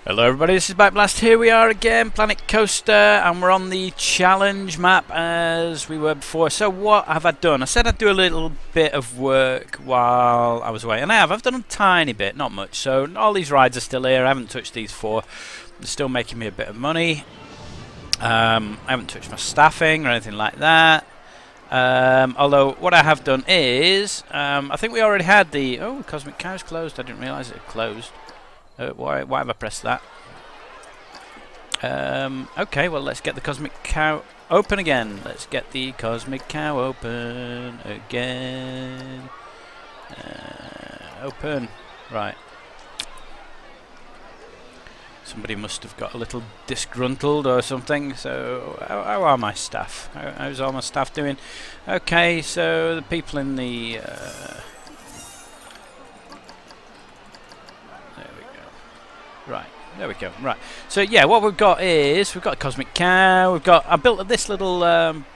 Hello everybody, this is Backblast. Here we are again, Planet Coaster, and we're on the challenge map as we were before. So what have I done? I said I'd do a little bit of work while I was away, and I have. I've done a tiny bit, not much. So all these rides are still here. I haven't touched these four. They're still making me a bit of money. I haven't touched my staffing or anything like that. Although what I have done is, I think we already had the... Oh, Cosmic Cow's closed. I didn't realise it had closed. Why have I pressed that? Okay, well, let's get the Cosmic Cow open again. Let's get the Cosmic Cow open again. Open. Right. Somebody must have got a little disgruntled or something. So, how are my staff? How's all my staff doing? Okay, so the people in the... Right, there we go. Right, so yeah, what we've got is we've got a Cosmic Cow. I built this little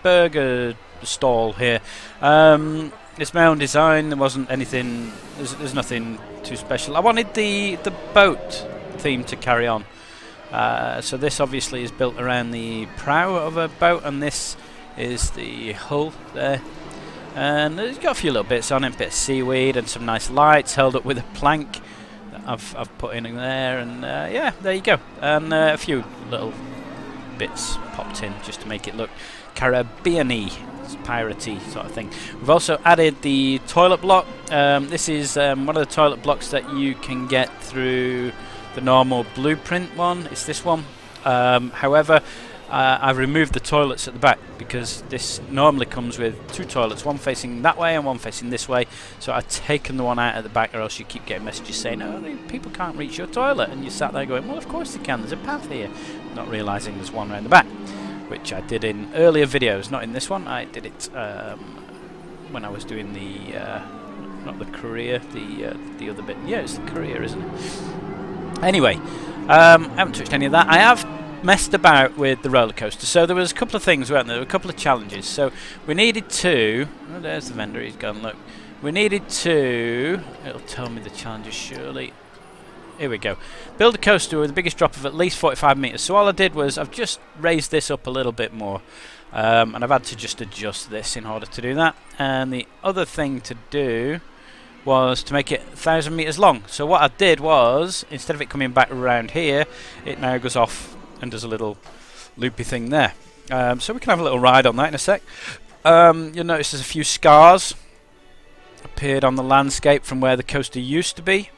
burger stall here. It's my own design. There wasn't anything. There's nothing too special. I wanted the boat theme to carry on. So this obviously is built around the prow of a boat, and this is the hull there. And it's got a few little bits on it, a bit of seaweed and some nice lights held up with a plank. I've put in there, and yeah, there you go. And a few little bits popped in just to make it look Caribbean-y, piratey sort of thing. We've also added the toilet block. This is one of the toilet blocks that you can get through the normal blueprint one. It's this one. However, I've removed the toilets at the back because this normally comes with two toilets, one facing that way and one facing this way. So I've taken the one out at the back, or else you keep getting messages saying, oh, people can't reach your toilet. And you sat there going, well, of course they can, there's a path here. Not realising there's one around the back, which I did in earlier videos, not in this one. I did it when I was doing the, not the career, the other bit. Yeah, it's the career, isn't it? Anyway, I haven't touched any of that. I have messed about with the roller coaster. So there was a couple of things, weren't there? There were a couple of challenges. So we needed to... Oh, there's the vendor. He's gone. Look, we needed to... It'll tell me the challenges surely. Here we go. Build a coaster with the biggest drop of at least 45 meters. So all I did was I've just raised this up a little bit more, and I've had to just adjust this in order to do that. And the other thing to do was to make it 1,000 meters long. So what I did was, instead of it coming back around here, it now goes off and does a little loopy thing there. So we can have a little ride on that in a sec. You'll notice there's a few scars appeared on the landscape from where the coaster used to be.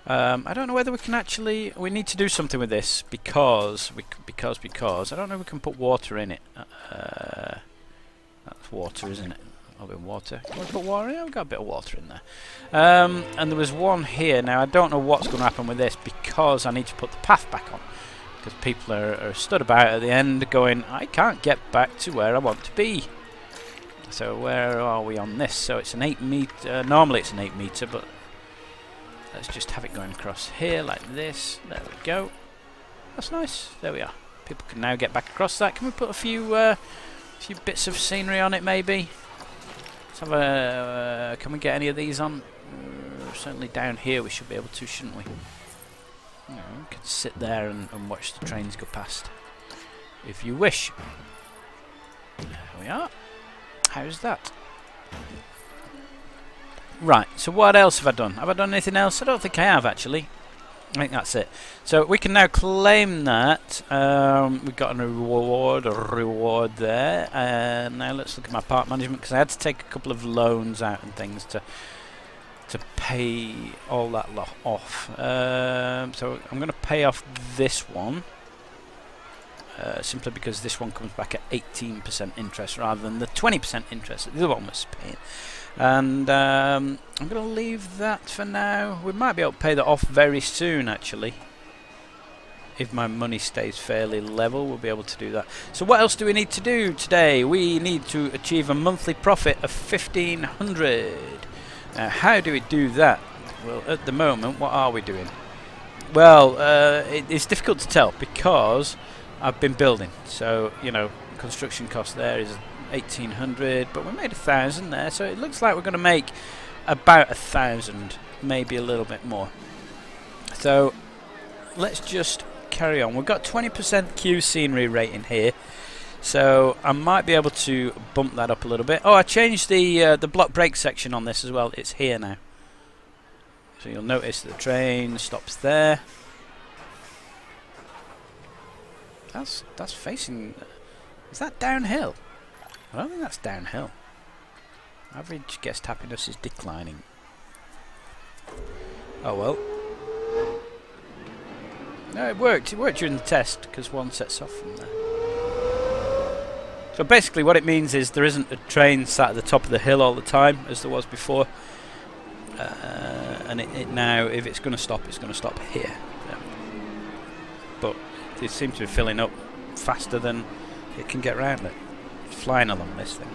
I don't know whether we can actually... We need to do something with this because I don't know if we can put water in it. That's water, isn't it? A bit of water. Can we put water in? Yeah, we've got a bit of water in there. And there was one here. Now I don't know what's going to happen with this because I need to put the path back on. Because people are stood about at the end going, I can't get back to where I want to be. So where are we on this? So it's an 8 meter, normally it's an 8 meter, but let's just have it going across here like this. There we go. That's nice. There we are. People can now get back across that. Can we put a few bits of scenery on it maybe? Let's have a, can we get any of these on? Certainly down here we should be able to, shouldn't we? You know, you could sit there and watch the trains go past, if you wish. There we are. How's that? Right, so what else have I done? Have I done anything else? I don't think I have, actually. I think that's it. So we can now claim that. We've got a reward there. Now let's look at my park management, because I had to take a couple of loans out and things to pay all that lot off. So I'm going to pay off this one simply because this one comes back at 18% interest rather than the 20% interest that the other one was paying. And I'm going to leave that for now. We might be able to pay that off very soon, actually. If my money stays fairly level, we'll be able to do that. So what else do we need to do today? We need to achieve a monthly profit of 1,500. Now, how do we do that? Well, at the moment, what are we doing? Well, it's difficult to tell because I've been building. So, you know, construction cost there is 1,800, but we made 1,000 there, so it looks like we're going to make about 1,000, maybe a little bit more. So let's just carry on. We've got 20% Q scenery rating here, so I might be able to bump that up a little bit. Oh, I changed the block brake section on this as well. It's here now, so you'll notice that the train stops there. That's facing. Is that downhill? I don't think that's downhill. Average guest happiness is declining. Oh well. No, it worked. It worked during the test because one sets off from there. So basically, what it means is there isn't a train sat at the top of the hill all the time as there was before. And it now, if it's going to stop, it's going to stop here. Yeah. But it seems to be filling up faster than it can get around it. It's flying along this thing.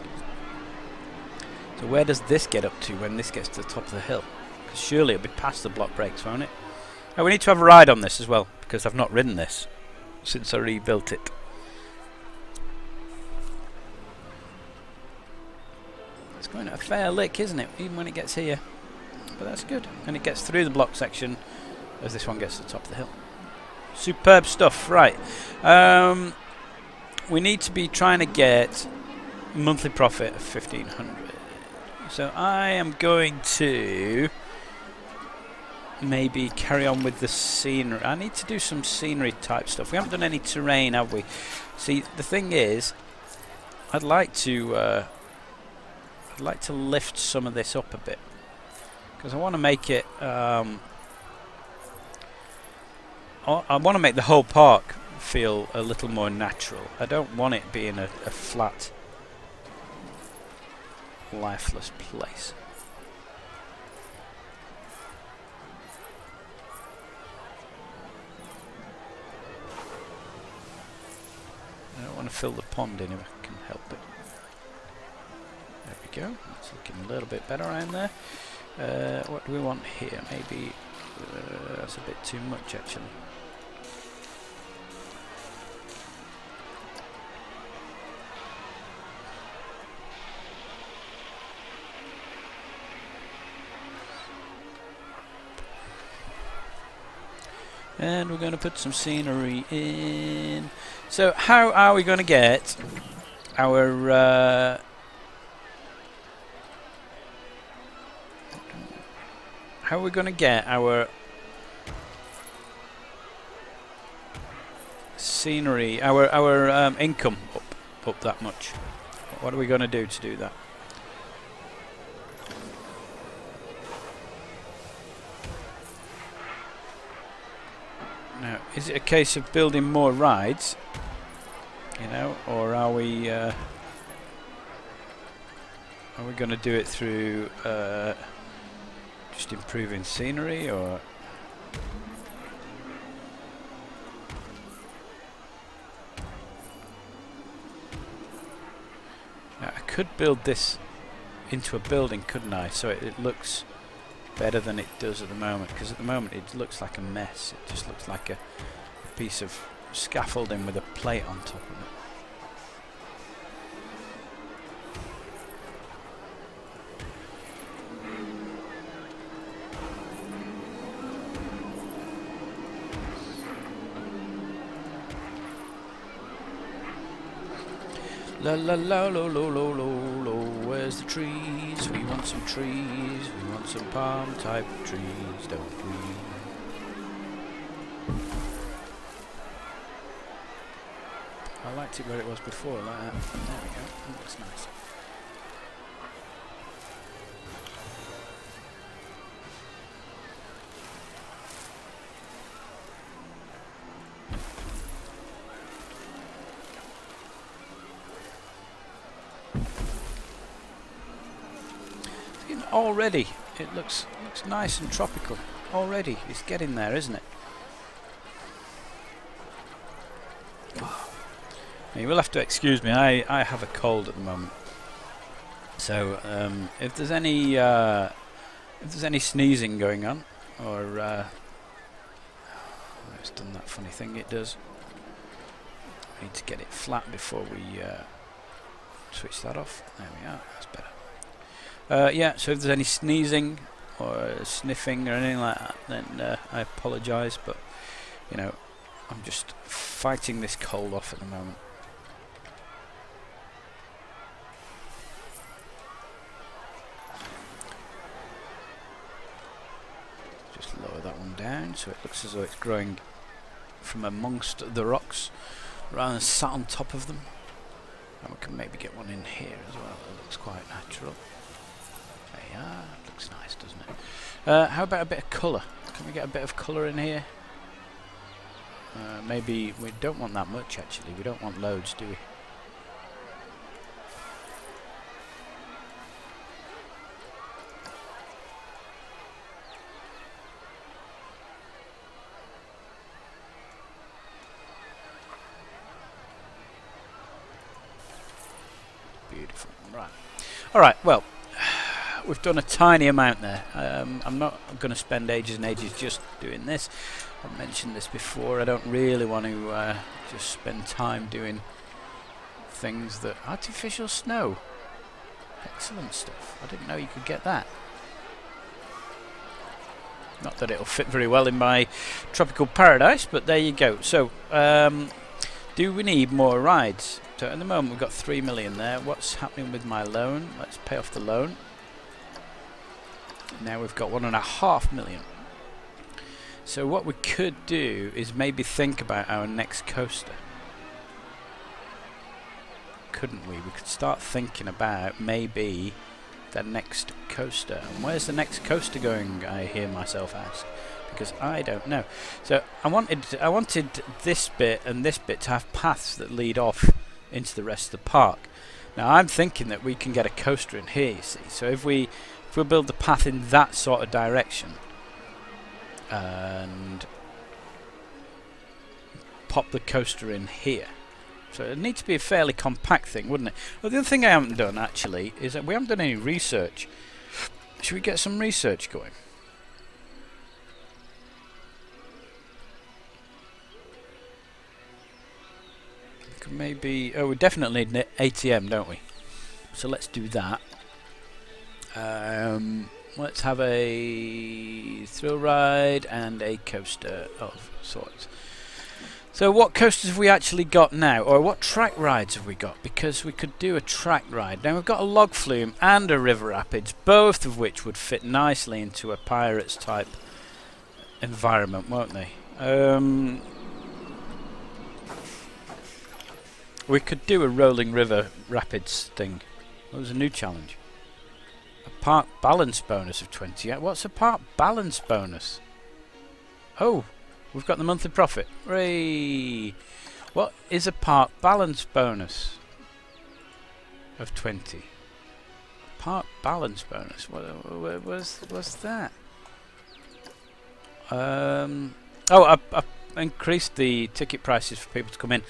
So where does this get up to when this gets to the top of the hill? Because surely it'll be past the block brakes, won't it? Oh, we need to have a ride on this as well, because I've not ridden this since I rebuilt it. It's going at a fair lick, isn't it? Even when it gets here. But that's good. And it gets through the block section as this one gets to the top of the hill. Superb stuff. Right. We need to be trying to get monthly profit of 1,500. So I am going to maybe carry on with the scenery. I need to do some scenery type stuff. We haven't done any terrain, have we? See, the thing is, I'd like to lift some of this up a bit, because I want to make it. I want to make the whole park feel a little more natural. I don't want it being a flat, lifeless place. I don't want to fill the pond in if I can help it. There we go. It's looking a little bit better around there. What do we want here? Maybe that's a bit too much actually. And we're going to put some scenery in. So how are we going to get our scenery, our income up that much? What are we going to do that? Now, is it a case of building more rides, you know, or are we going to do it through just improving scenery, or? Now, I could build this into a building, couldn't I? So it looks better than it does at the moment, because at the moment it looks like a mess. It just looks like a piece of scaffolding with a plate on top of it. La la la lo lo lo lo lo, where's the trees? We want some trees, we want some palm type trees, don't we? I liked it where it was before, like that. There we go, that looks nice. Already it looks nice and tropical. Already it's getting there, isn't it? You will have to excuse me. I have a cold at the moment, so if there's any sneezing going on, or it's done that funny thing it does. I need to get it flat before we switch that off. There we are. That's better. Yeah, so if there's any sneezing or sniffing or anything like that, then I apologise, but You know, I'm just fighting this cold off at the moment. Just lower that one down so it looks as though it's growing from amongst the rocks rather than sat on top of them. And we can maybe get one in here as well. It looks quite natural. There you are. Looks nice, doesn't it? How about a bit of colour? Can we get a bit of colour in here? Maybe we don't want that much actually. We don't want loads, do we? Beautiful. Right. Alright, well, we've done a tiny amount there. I'm not going to spend ages and ages just doing this. I've mentioned this before. I don't really want to just spend time doing things that... Artificial snow. Excellent stuff. I didn't know you could get that. Not that it'll fit very well in my tropical paradise, but there you go. So, do we need more rides? So at the moment we've got 3 million there. What's happening with my loan? Let's pay off the loan. Now we've got 1.5 million. So what we could do is maybe think about our next coaster. Couldn't we? We could start thinking about maybe the next coaster. And where's the next coaster going, I hear myself ask, because I don't know. So I wanted this bit and this bit to have paths that lead off into the rest of the park. Now I'm thinking that we can get a coaster in here, you see. So if we build the path in that sort of direction and pop the coaster in here. So it needs to be a fairly compact thing, wouldn't it? Well, the other thing I haven't done actually is that we haven't done any research. Should we get some research going? Could maybe... Oh, we definitely need an ATM, don't we? So let's do that. Let's have a thrill ride and a coaster of sorts. So what coasters have we actually got now? Or what track rides have we got? Because we could do a track ride. Now we've got a log flume and a river rapids, both of which would fit nicely into a Pirates type environment, won't they? We could do a rolling river rapids thing. That was a new challenge. A park balance bonus of 20. What's a park balance bonus? Oh, we've got the monthly profit. Hooray! What is a park balance bonus of 20? Park balance bonus. What was that? Oh, I increased the ticket prices for people to come in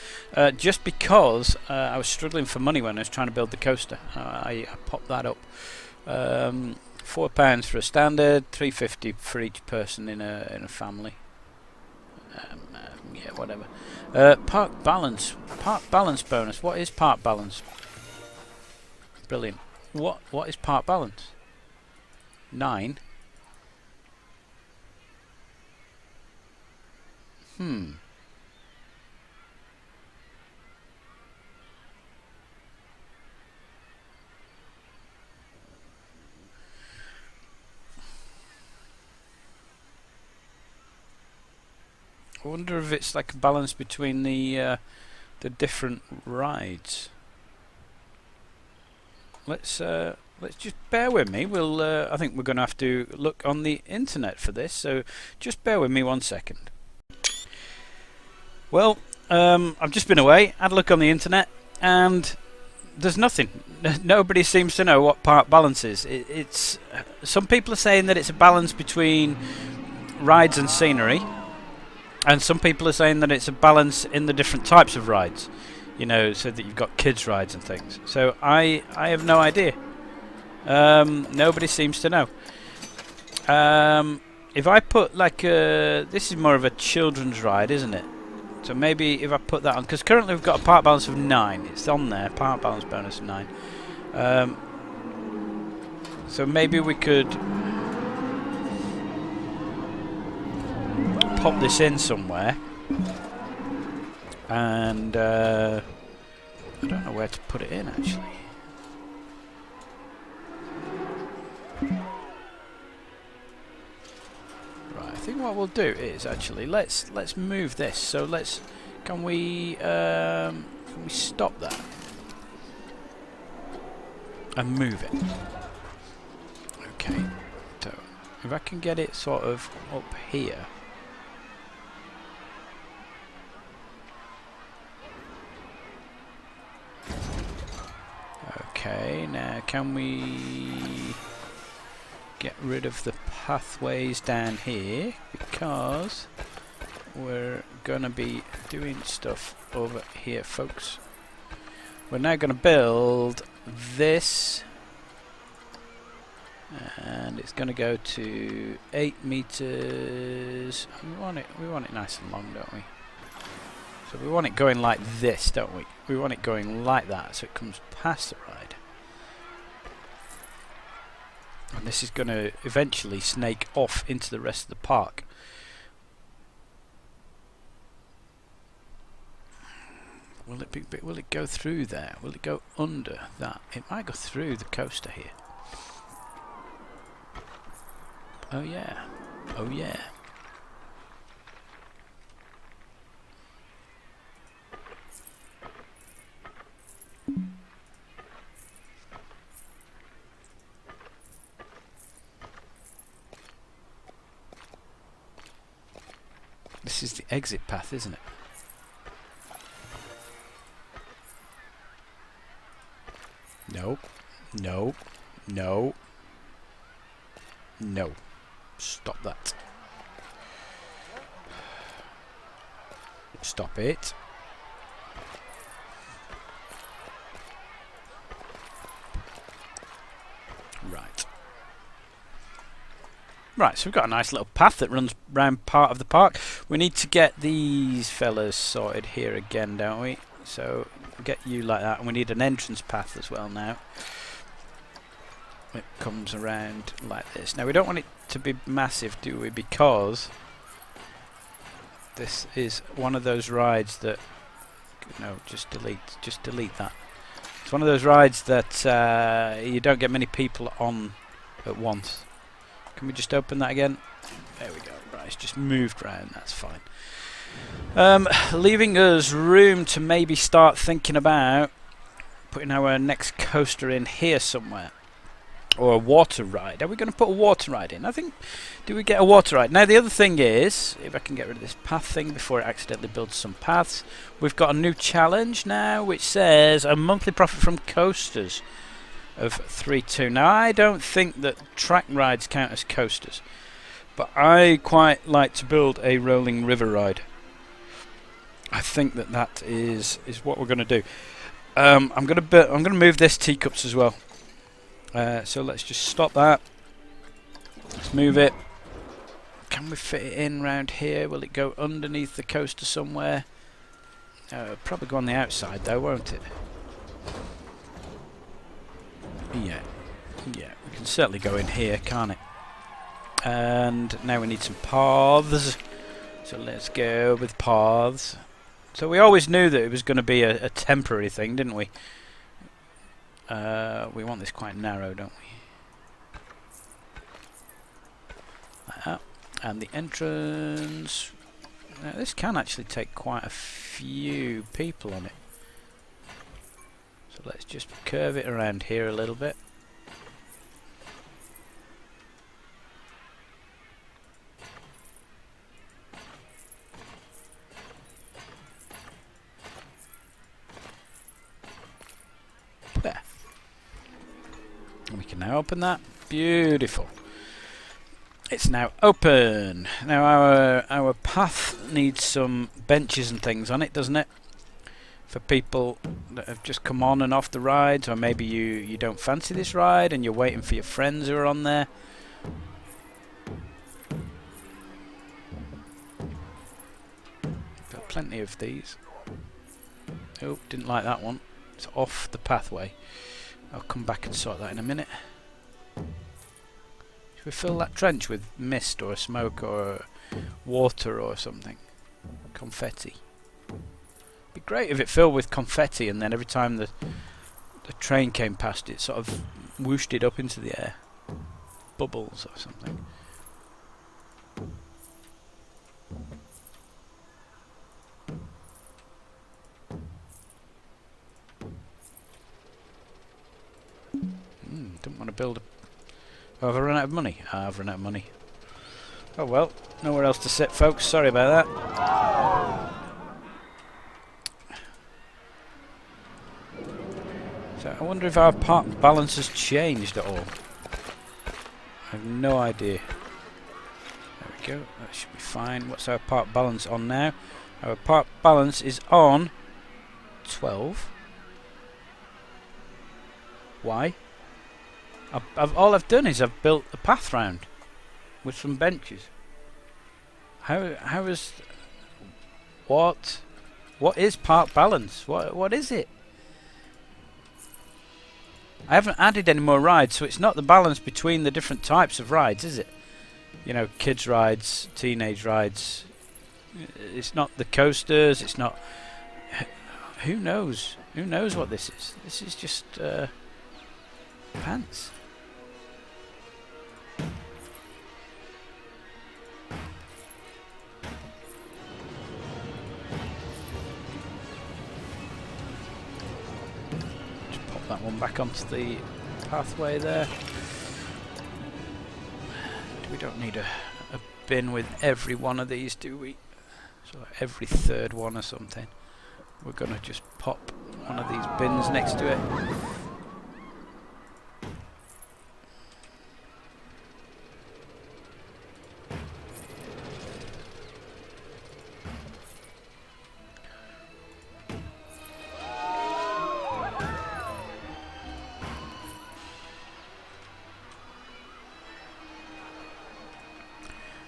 just because I was struggling for money when I was trying to build the coaster. I popped that up. £4 for a standard, £3.50 for each person in a family. Yeah, whatever. Park balance bonus. What is park balance? Brilliant. What is park balance? 9. I wonder if it's like a balance between the different rides. Let's just bear with me. We'll I think we're going to have to look on the internet for this. So just bear with me 1 second. Well, I've just been away, had a look on the internet, and there's nothing. Nobody seems to know what park balance is. It's some people are saying that it's a balance between rides and scenery, and some people are saying that it's a balance in the different types of rides. You know, so that you've got kids' rides and things. So I have no idea. Nobody seems to know. If I put like this is more of a children's ride, isn't it? So maybe if I put that on, because currently we've got a park balance of 9. It's on there, park balance bonus 9. So maybe we could pop this in somewhere And I don't know where to put it in actually. Right, I think what we'll do is actually let's move this. So can we stop that and move it? Okay, so if I can get it sort of up here. Okay, now can we get rid of the pathways down here, because we're gonna be doing stuff over here, folks. We're now gonna build this, and it's gonna go to 8 meters. We want it nice and long, don't we? So we want it going like this, don't we? We want it going like that, so it comes past the ride. And this is going to eventually snake off into the rest of the park. Will it go through there? Will it go under that? It might go through the coaster here. Oh yeah. Oh yeah. This is the exit path, isn't it? No. No. No. No. Stop that. Stop it. Right. Right, so we've got a nice little path that runs round part of the park. We need to get these fellas sorted here again, don't we? So get you like that, and we need an entrance path as well now. It comes around like this. Now we don't want it to be massive, do we? Because this is one of those rides that... No, just delete that. It's one of those rides that you don't get many people on at once. Can we just open that again? There we go. Right, it's just moved round. That's fine. Leaving us room to maybe start thinking about putting our next coaster in here somewhere. Or a water ride. Are we going to put a water ride in? I think... Do we get a water ride? Now the other thing is, if I can get rid of this path thing before it accidentally builds some paths, we've got a new challenge now which says a monthly profit from coasters of 3.2. Now I don't think that track rides count as coasters, but I quite like to build a rolling river ride. I think that is what we're going to do. I'm going to move this teacups as well. So let's just stop that. Let's move it. Can we fit it in round here? Will it go underneath the coaster somewhere? It'll probably go on the outside though, won't it? Yeah, we can certainly go in here, can't it? And now we need some paths. So let's go with paths. So we always knew that it was going to be a temporary thing, didn't we? We want this quite narrow, don't we? Like that. And the entrance... Now this can actually take quite a few people on it. So let's just curve it around here a little bit. There. And we can now open that. Beautiful. It's now open. Now our path needs some benches and things on it, doesn't it? For people that have just come on and off the rides, or maybe you don't fancy this ride and you're waiting for your friends who are on there. Got plenty of these. Oh, didn't like that one. It's off the pathway. I'll come back and sort that in a minute. Should we fill that trench with mist or smoke or water or something? Confetti. Be great if it filled with confetti, and then every time the train came past, it sort of whooshed it up into the air. Bubbles or something. Don't want to build a... Oh, have I run out of money? I've run out of money. Oh well, nowhere else to sit, folks. Sorry about that. So I wonder if our part balance has changed at all. I have no idea. There we go. That should be fine. What's our part balance on now? Our part balance is on 12. Why? All I've done is I've built a path round with some benches. How is... What is part balance? What is it? I haven't added any more rides, so it's not the balance between the different types of rides, is it? You know, kids rides, teenage rides. It's not the coasters, it's not... Who knows? Who knows what this is? This is just pants. That one back onto the pathway there. We don't need a bin with every one of these, do we? So every third one or something. We're gonna just pop one of these bins next to it.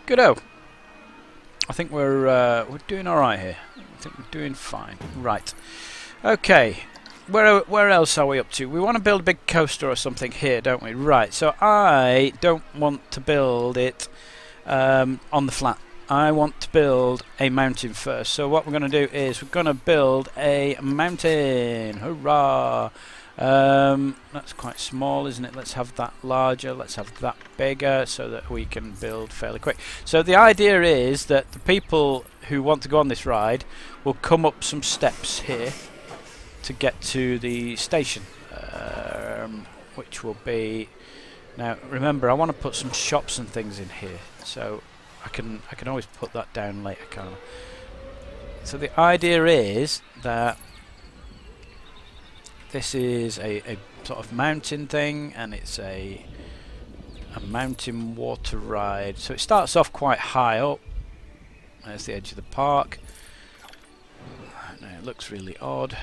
Good-o. I think we're doing all right here. I think we're doing fine. Right. Okay. Where else are we up to? We want to build a big coaster or something here, don't we? Right. So I don't want to build it on the flat. I want to build a mountain first. So what we're going to do is we're going to build a mountain. Hurrah! That's quite small, isn't it? Let's have that larger, let's have that bigger, so that we can build fairly quick. So the idea is that the people who want to go on this ride will come up some steps here to get to the station, which will be... Now remember, I want to put some shops and things in here, so I can always put that down later, can't I? So the idea is that this is a sort of mountain thing, and it's a mountain water ride. So it starts off quite high up. There's the edge of the park. Now it looks really odd.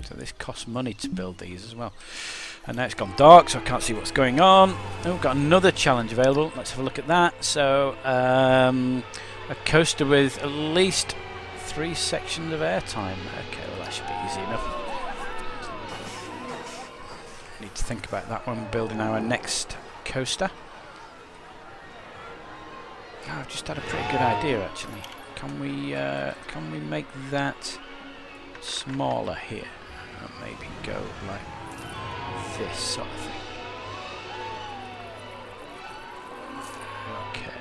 So this costs money to build these as well. And now it's gone dark, so I can't see what's going on. Oh, we've got another challenge available. Let's have a look at that. So, a coaster with at least 3 sections of airtime. Okay, well that should be easy enough. Need to think about that when we're building our next coaster. Oh, I've just had a pretty good idea actually. Can we make that smaller here? Maybe go like this sort of thing. Okay.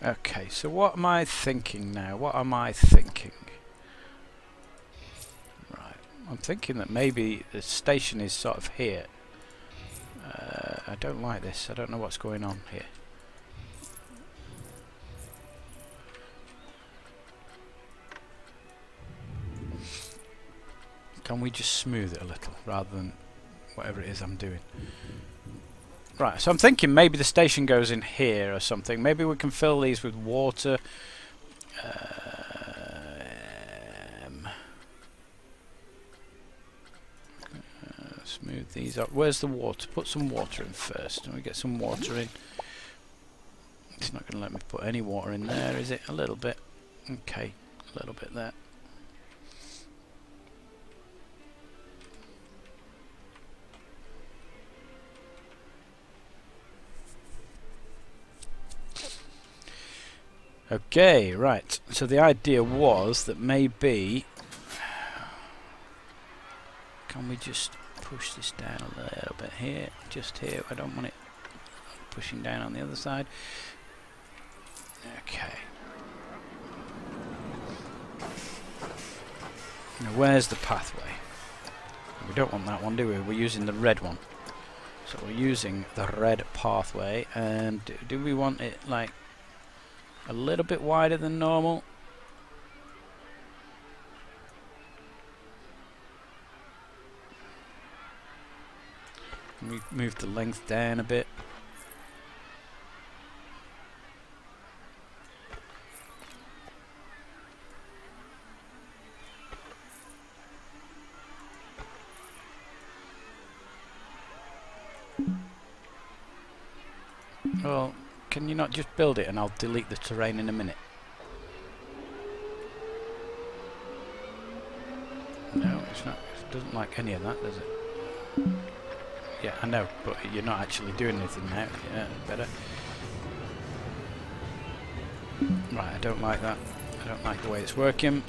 Okay, so what am I thinking now? What am I thinking? Right, I'm thinking that maybe the station is sort of here. I don't like this. I don't know what's going on here. Can we just smooth it a little rather than whatever it is I'm doing? Right, so I'm thinking maybe the station goes in here or something. Maybe we can fill these with water. Smooth these up. Where's the water? Put some water in first. Can we get some water in? It's not going to let me put any water in there, is it? A little bit. Okay, a little bit there. Okay, right. So the idea was that maybe... Can we just push this down a little bit here? Just here. I don't want it pushing down on the other side. Okay. Now where's the pathway? We don't want that one, do we? We're using the red one. So we're using the red pathway. And do we want it like a little bit wider than normal? We move the length down a bit. Well, can you not just build it and I'll delete the terrain in a minute? No, it's not. It doesn't like any of that, does it? Yeah, I know, but you're not actually doing anything now. Yeah, better. Right, I don't like that. I don't like the way it's working.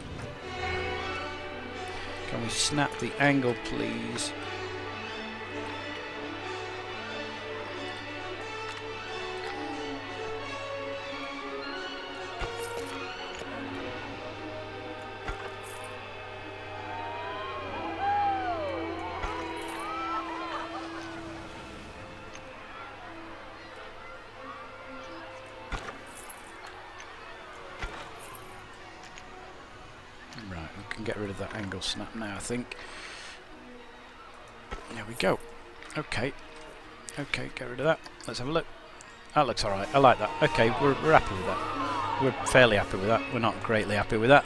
Can we snap the angle, please? Get rid of that angle snap now, I think. There we go. Okay. Okay, get rid of that. Let's have a look. That looks alright. I like that. Okay, we're happy with that. We're fairly happy with that. We're not greatly happy with that.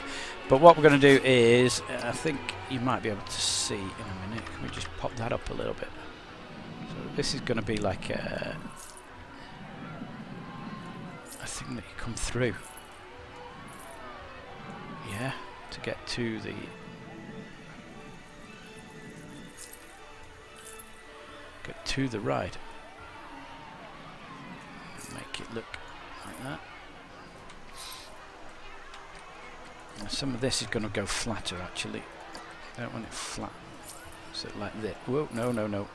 But what we're going to do is, I think you might be able to see in a minute. Can we just pop that up a little bit? So this is going to be like a thing that you come through. Yeah. To get to the ride. Make it look like that. Now some of this is going to go flatter actually. I don't want it flat. So like this. Whoa, no, no, no.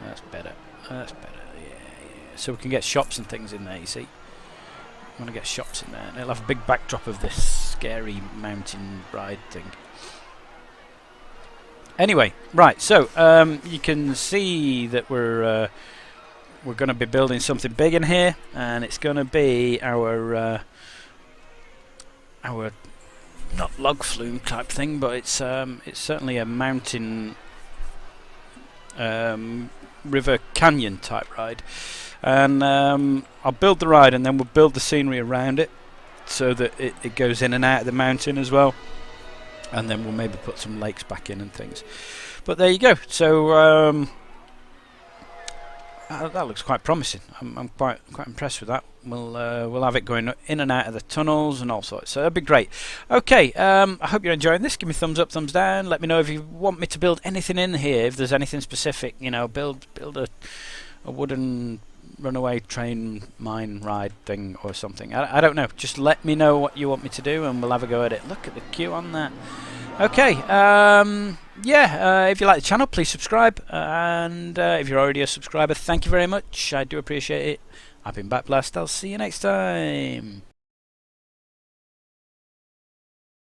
That's better. That's better. Yeah, yeah. So we can get shops and things in there, you see. I'm going to get shops in there. And it'll have a big backdrop of this scary mountain ride thing. Anyway, right, so you can see that we're going to be building something big in here, and it's going to be our not log flume type thing, but it's certainly a mountain river canyon type ride. And I'll build the ride and then we'll build the scenery around it so that it goes in and out of the mountain as well, and then we'll maybe put some lakes back in and things. But there you go. So that looks quite promising. I'm quite impressed with that. We'll have it going in and out of the tunnels and all sorts, so that'd be great. Okay, I hope you're enjoying this. Give me thumbs up, thumbs down. Let me know if you want me to build anything in here, if there's anything specific, you know, build a wooden runaway train mine ride thing or something. I don't know. Just let me know what you want me to do and we'll have a go at it. Look at the queue on that. Okay, yeah, if you like the channel, please subscribe, and if you're already a subscriber, thank you very much. I do appreciate it. I've been Backblast. I'll see you next time.